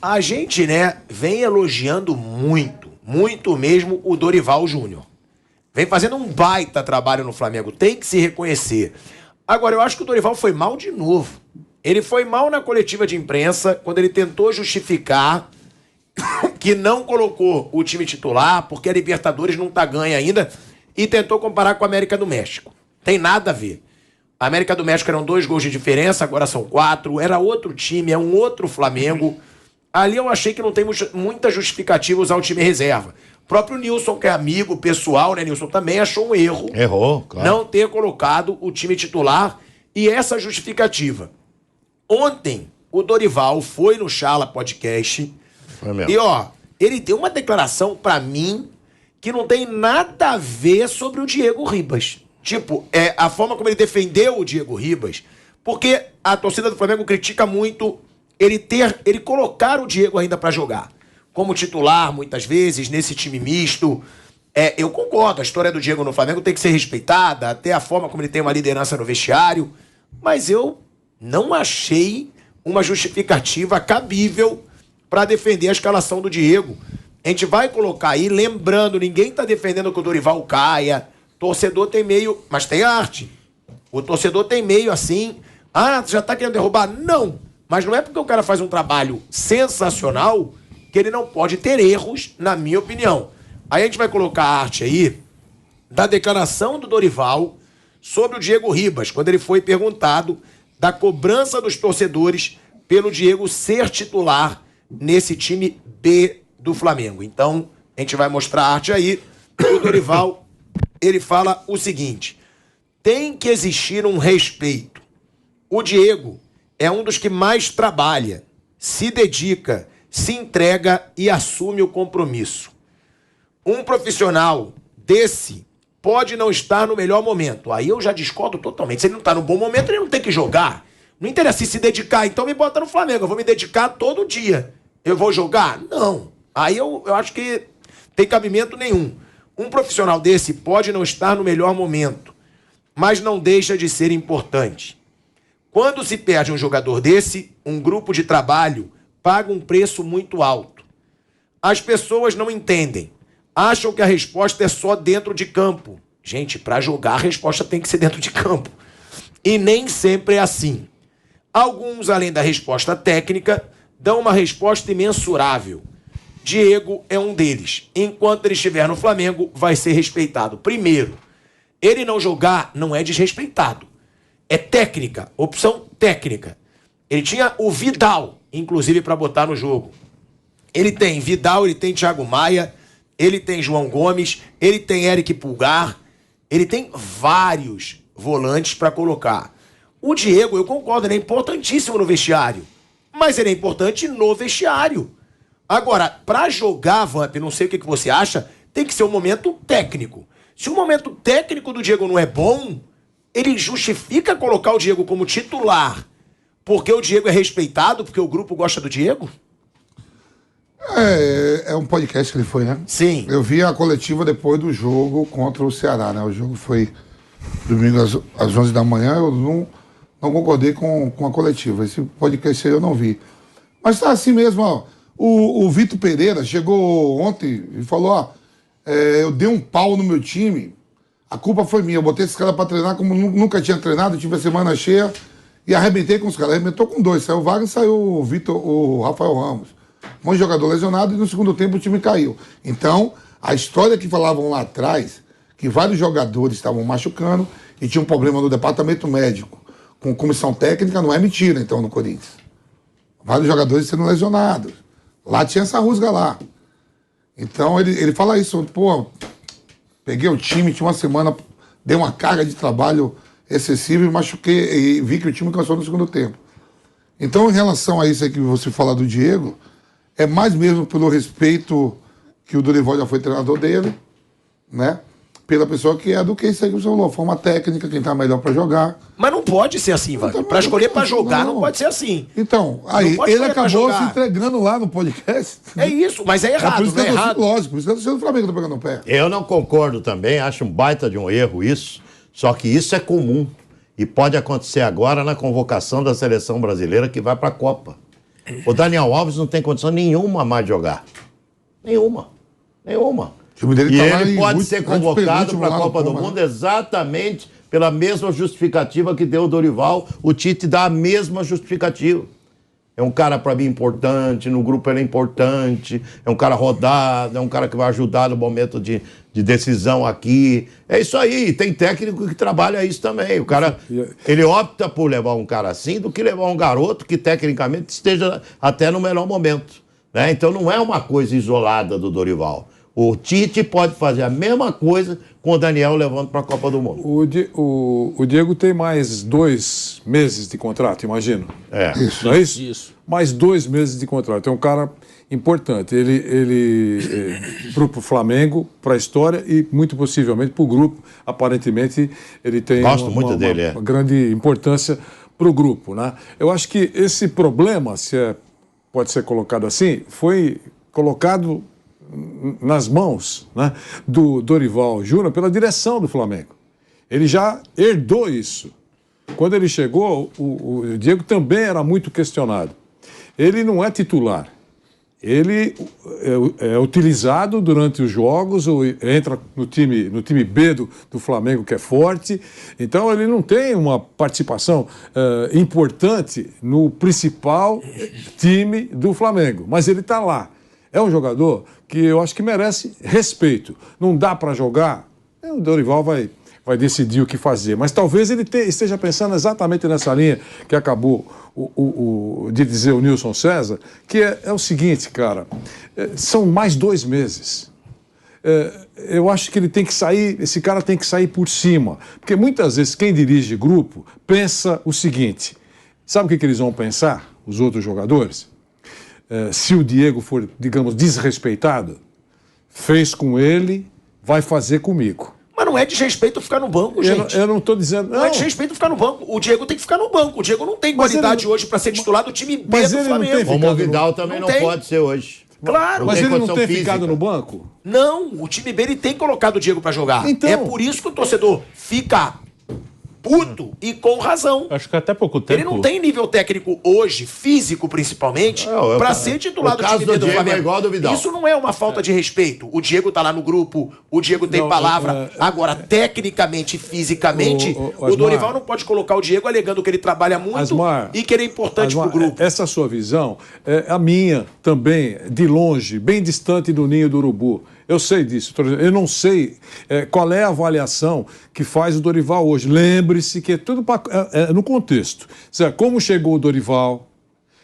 A gente, né, vem elogiando muito mesmo o Dorival Júnior. Vem fazendo um baita trabalho no Flamengo, tem que se reconhecer. Agora, eu acho que o Dorival foi mal de novo. Ele foi mal na coletiva de imprensa, quando ele tentou justificar que não colocou o time titular, porque a Libertadores não tá ganha ainda, e tentou comparar com a América do México. Tem nada a ver. A América do México eram 2 gols de diferença, agora são 4. Era outro time, é um outro Flamengo. Ali eu achei que não tem muita justificativa usar o time reserva. O próprio Nilson, que é amigo pessoal, né, Nilson, também achou um erro. Errou, claro. Não ter colocado o time titular e essa justificativa. Ontem, o Dorival foi no Chala Podcast e, ele deu uma declaração pra mim que não tem nada a ver sobre o Diego Ribas. Tipo, a forma como ele defendeu o Diego Ribas, porque a torcida do Flamengo critica muito ele colocar o Diego ainda pra jogar. Como titular, muitas vezes, nesse time misto. Eu concordo, a história do Diego no Flamengo tem que ser respeitada, até a forma como ele tem uma liderança no vestiário, mas eu não achei uma justificativa cabível para defender a escalação do Diego. A gente vai colocar aí, lembrando, ninguém tá defendendo que o Dorival caia, torcedor tem meio, mas tem arte. O torcedor tem meio assim, já tá querendo derrubar? Não, mas não é porque o cara faz um trabalho sensacional que ele não pode ter erros, na minha opinião. Aí a gente vai colocar a arte aí da declaração do Dorival sobre o Diego Ribas, quando ele foi perguntado da cobrança dos torcedores pelo Diego ser titular nesse time B do Flamengo. Então, a gente vai mostrar a arte aí. O Dorival, ele fala o seguinte: tem que existir um respeito. O Diego é um dos que mais trabalha, se dedica, se entrega e assume o compromisso. Um profissional desse pode não estar no melhor momento. Aí eu já discordo totalmente. Se ele não está no bom momento, ele não tem que jogar. Não interessa se dedicar, então me bota no Flamengo. Eu vou me dedicar todo dia. Eu vou jogar? Não. Aí eu acho que tem cabimento nenhum. Um profissional desse pode não estar no melhor momento, mas não deixa de ser importante. Quando se perde um jogador desse, um grupo de trabalho paga um preço muito alto. As pessoas não entendem. Acham que a resposta é só dentro de campo. Gente, para jogar a resposta tem que ser dentro de campo. E nem sempre é assim. Alguns, além da resposta técnica, dão uma resposta imensurável. Diego é um deles. Enquanto ele estiver no Flamengo, vai ser respeitado. Primeiro, ele não jogar não é desrespeitado. É técnica, opção técnica. Ele tinha o Vidal, inclusive, para botar no jogo. Ele tem Vidal, ele tem Thiago Maia, ele tem João Gomes, ele tem Eric Pulgar, ele tem vários volantes para colocar. O Diego, eu concordo, ele é importantíssimo no vestiário, mas ele é importante no vestiário. Agora, para jogar, Vamp, não sei o que você acha, tem que ser um momento técnico. Se o momento técnico do Diego não é bom, ele justifica colocar o Diego como titular porque o Diego é respeitado, porque o grupo gosta do Diego? É um podcast que ele foi, né? Sim. Eu vi a coletiva depois do jogo contra o Ceará, né? O jogo foi domingo às 11 da manhã, eu não concordei com a coletiva. Esse podcast aí eu não vi. Mas tá assim mesmo, ó. O Vitor Pereira chegou ontem e falou, eu dei um pau no meu time, a culpa foi minha, eu botei esses caras pra treinar como nunca tinha treinado, tive a semana cheia e arrebentei com os caras. Arrebentou com 2, saiu o Wagner, saiu o Rafael Ramos. Um monte de jogador lesionado e no segundo tempo o time caiu. Então, a história que falavam lá atrás, que vários jogadores estavam machucando e tinha um problema no departamento médico com comissão técnica, não é mentira, então, no Corinthians. Vários jogadores sendo lesionados. Lá tinha essa rusga lá. Então, ele fala isso, peguei o time, tinha uma semana, dei uma carga de trabalho excessiva e machuquei, e vi que o time cansou no segundo tempo. Então, em relação a isso aí que você fala do Diego, é mais mesmo pelo respeito que o Dorival já foi treinador dele, né? Pela pessoa que é do que isso aí que você falou, forma técnica, quem tá melhor pra jogar. Mas não pode ser assim, Wagner. Pra escolher pra jogar não pode ser assim. Então, aí ele acabou se entregando lá no podcast. É isso, mas é errado, por isso não é errado. Lógico, por isso que eu tô do Flamengo, tô pegando o pé. Eu não concordo também, acho um baita de um erro isso, só que isso é comum e pode acontecer agora na convocação da seleção brasileira que vai pra Copa. O Daniel Alves não tem condição nenhuma mais de jogar. Nenhuma. O time dele ele pode ser convocado para a Copa do Mundo exatamente pela mesma justificativa que deu o Dorival. O Tite dá a mesma justificativa. É um cara, para mim, importante, no grupo ele é importante, é um cara rodado, é um cara que vai ajudar no momento de decisão aqui. É isso aí, tem técnico que trabalha isso também. O cara, ele opta por levar um cara assim do que levar um garoto que tecnicamente esteja até no melhor momento, né? Então não é uma coisa isolada do Dorival. O Tite pode fazer a mesma coisa com o Daniel levando para a Copa do Mundo. O Diego tem mais 2 meses de contrato, imagino. Isso. Não é isso? Isso. Mais 2 meses de contrato. É um cara importante. Ele para o Flamengo, para a história e muito possivelmente para o grupo. Aparentemente, ele tem uma grande importância para o grupo, né? Eu acho que esse problema, pode ser colocado assim, foi colocado nas mãos, né, do Dorival Júnior pela direção do Flamengo. Ele já herdou isso. Quando ele chegou, o Diego também era muito questionado. Ele não é titular. Ele é utilizado durante os jogos, ou entra no time B do Flamengo, que é forte. Então, ele não tem uma participação importante no principal time do Flamengo. Mas ele está lá. É um jogador que eu acho que merece respeito. Não dá para jogar, o Dorival vai decidir o que fazer. Mas talvez ele esteja pensando exatamente nessa linha que acabou de dizer o Nilson César, que é o seguinte, cara, são mais 2 meses. Eu acho que ele tem que sair, esse cara tem que sair por cima. Porque muitas vezes quem dirige grupo pensa o seguinte, sabe o que eles vão pensar, os outros jogadores? Se o Diego for, digamos, desrespeitado, fez com ele, vai fazer comigo. Mas não é desrespeito ficar no banco, gente. Eu não estou dizendo... Não é desrespeito ficar no banco. O Diego tem que ficar no banco. O Diego não tem qualidade hoje para ser titular do time B do Flamengo. Como o Vidal também não pode ser hoje. Claro. Mas ele não tem ficado no banco? Não, o time B ele tem colocado o Diego para jogar. Então... É por isso que o torcedor fica puto e com razão. Acho que até pouco tempo... Ele não tem nível técnico hoje, físico principalmente, para ser titular do time do Flamengo. É igual do Vidal. Isso não é uma falta de respeito. O Diego tá lá no grupo, o Diego tem palavra. Agora, tecnicamente e fisicamente, o Dorival não pode colocar o Diego alegando que ele trabalha muito e que ele é importante pro grupo. Essa sua visão é a minha também, de longe, bem distante do ninho do urubu. Eu sei disso. Eu não sei qual é a avaliação que faz o Dorival hoje. Lembre-se que é tudo no contexto. Como chegou o Dorival,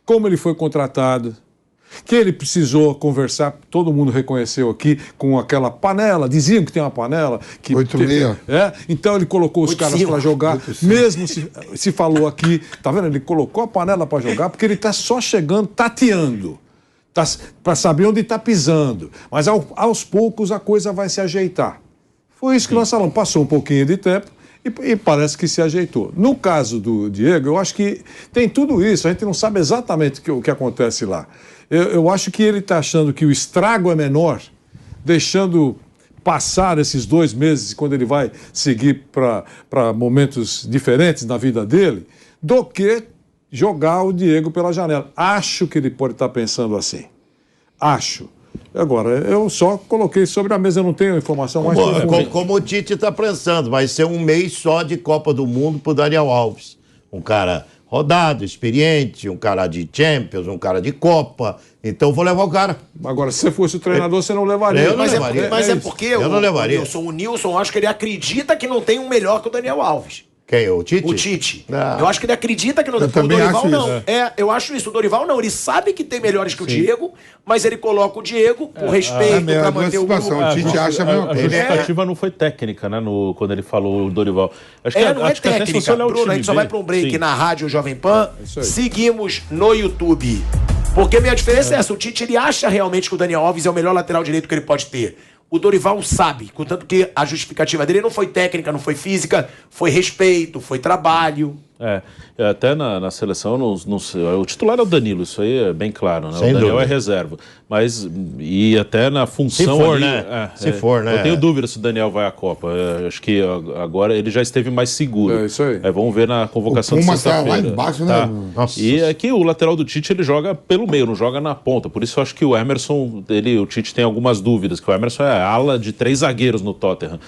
como ele foi contratado, que ele precisou conversar, todo mundo reconheceu aqui, com aquela panela, diziam que tem uma panela. 8,6. Então ele colocou os caras para jogar, mesmo se falou aqui, tá vendo? Ele colocou a panela para jogar porque ele está só chegando, tateando. Para saber onde está pisando. Mas aos poucos a coisa vai se ajeitar. Foi isso que nós falamos. Passou um pouquinho de tempo e parece que se ajeitou. No caso do Diego, eu acho que tem tudo isso. A gente não sabe exatamente o que acontece lá. Eu acho que ele está achando que o estrago é menor, deixando passar esses 2 meses, quando ele vai seguir para momentos diferentes na vida dele, do que jogar o Diego pela janela. Acho que ele pode estar pensando assim. Acho. Agora, eu só coloquei sobre a mesa, eu não tenho informação mais profunda. Como o Tite está pensando, vai ser 1 mês só de Copa do Mundo para o Daniel Alves. Um cara rodado, experiente, um cara de Champions, um cara de Copa. Então vou levar o cara. Agora, se você fosse o treinador, você não levaria. Eu não levaria. Mas é porque eu não levaria. O Nilson, acho que ele acredita que não tem um melhor que o Daniel Alves. Quem? O Tite? O Tite. Eu acho que ele acredita que não tem. O Dorival não. Eu acho isso. O Dorival não. Ele sabe que tem melhores que o Diego, mas ele coloca o Diego por respeito, para manter o grupo. O Tite acha a mesma coisa. A justificativa não foi técnica, né? Quando ele falou o Dorival. Acho que não é técnica. Bruno, a gente só vai para um break na Rádio Jovem Pan. Seguimos no YouTube. Porque minha diferença é essa. O Tite, ele acha realmente que o Daniel Alves é o melhor lateral direito que ele pode ter. O Dorival sabe, contanto que a justificativa dele não foi técnica, não foi física, foi respeito, foi trabalho. Até na seleção, o titular é o Danilo, isso aí é bem claro, né? Sem o Daniel dúvida. é reserva. Mas, e até na função se for, ali, né? Se for, né? Eu tenho dúvida se o Daniel vai à Copa. Acho que agora ele já esteve mais seguro. É isso aí. Vamos ver na convocação o de Puma tá sexta-feira. lá embaixo, né? Nossa. E é que o lateral do Tite, ele joga pelo meio, não joga na ponta. Por isso eu acho que o Emerson, o Tite tem algumas dúvidas, que o Emerson é a ala de 3 zagueiros no Tottenham.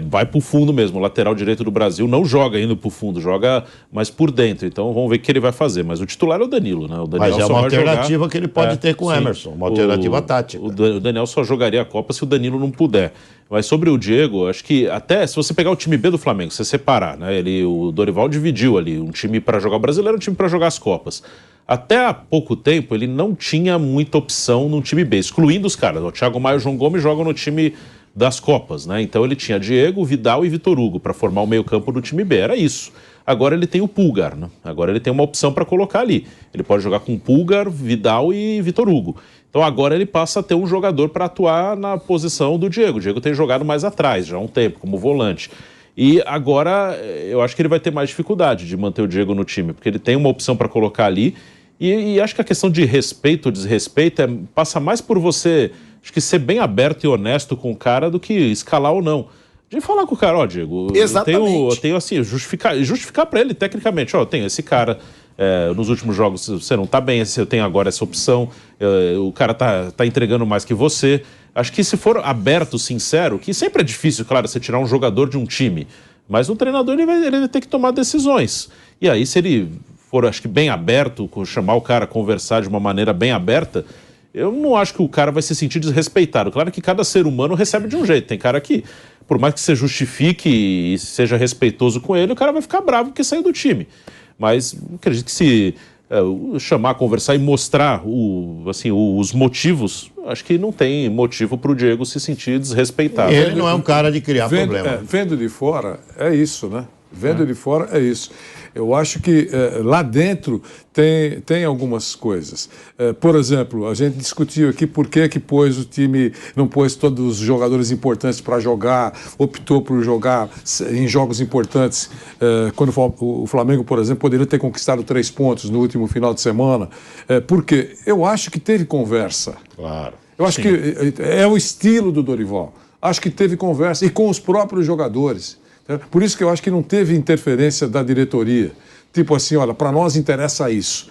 Vai pro fundo mesmo. O lateral direito do Brasil não joga indo pro fundo, joga mais por dentro. Então vamos ver o que ele vai fazer. Mas o titular é o Danilo, né? O Daniel Mas é só uma vai alternativa jogar... que ele pode ter com o Emerson, uma alternativa tática. O Daniel só jogaria a Copa se o Danilo não puder. Mas sobre o Diego, acho que até se você pegar o time B do Flamengo, se você separar, né? O Dorival dividiu ali um time para jogar o Brasileiro e um time para jogar as Copas. Até há pouco tempo ele não tinha muita opção no time B, excluindo os caras. O Thiago Maia e o João Gomes jogam no time das Copas, né? Então ele tinha Diego, Vidal e Vitor Hugo para formar o meio-campo do time B. Era isso. Agora ele tem o Pulgar, né? Agora ele tem uma opção para colocar ali. Ele pode jogar com Pulgar, Vidal e Vitor Hugo. Então agora ele passa a ter um jogador para atuar na posição do Diego. O Diego tem jogado mais atrás já há um tempo, como volante. E agora eu acho que ele vai ter mais dificuldade de manter o Diego no time, porque ele tem uma opção para colocar ali. E acho que a questão de respeito ou desrespeito passa mais por você, acho que ser bem aberto e honesto com o cara do que escalar ou não. De falar com o cara, Diego, exatamente. eu tenho assim, justificar para ele tecnicamente, eu tenho esse cara, nos últimos jogos você não tá bem, eu tenho agora essa opção, o cara tá entregando mais que você. Acho que se for aberto, sincero, que sempre é difícil, claro, você tirar um jogador de um time, mas o treinador ele vai ter que tomar decisões. E aí, se ele for, acho que bem aberto, chamar o cara, conversar de uma maneira bem aberta, eu não acho que o cara vai se sentir desrespeitado. Claro que cada ser humano recebe de um jeito. Tem cara que, por mais que você justifique e seja respeitoso com ele, o cara vai ficar bravo porque saiu do time. Mas acredito que se chamar, conversar e mostrar os motivos, acho que não tem motivo para o Diego se sentir desrespeitado. Ele não é um cara de criar problema. Vendo de fora, é isso, né? Vendo de fora, é isso. Eu acho que lá dentro tem algumas coisas. Por exemplo, a gente discutiu aqui por que pôs o time, não pôs todos os jogadores importantes para jogar, optou por jogar em jogos importantes, quando o Flamengo, por exemplo, poderia ter conquistado 3 pontos no último final de semana. Porque eu acho que teve conversa. Claro. Eu acho que é o estilo do Dorival. Acho que teve conversa e com os próprios jogadores. Por isso que eu acho que não teve interferência da diretoria. Tipo assim, olha, para nós interessa isso.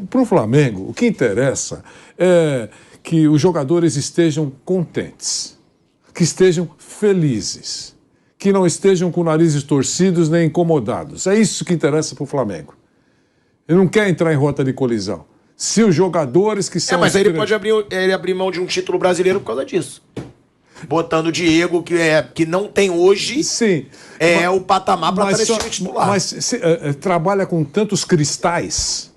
Para o Flamengo, o que interessa é que os jogadores estejam contentes, que estejam felizes, que não estejam com narizes torcidos nem incomodados. É isso que interessa para o Flamengo. Ele não quer entrar em rota de colisão. Se os jogadores que são... mas aí ele pode abrir mão de um título brasileiro por causa disso. Botando o Diego, que não tem hoje, sim, o patamar para estar nesse time titular. Mas trabalha com tantos cristais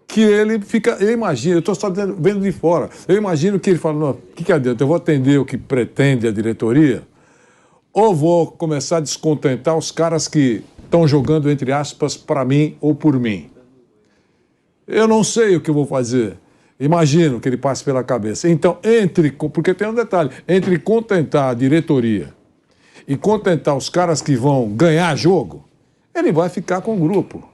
que ele fica... Eu imagino, eu estou só vendo de fora, eu imagino que ele fala, não, o que adianta? Eu vou atender o que pretende a diretoria ou vou começar a descontentar os caras que estão jogando, entre aspas, para mim ou por mim? Eu não sei o que eu vou fazer. Imagino que ele passe pela cabeça. Então, porque tem um detalhe, entre contentar a diretoria e contentar os caras que vão ganhar jogo, ele vai ficar com o grupo.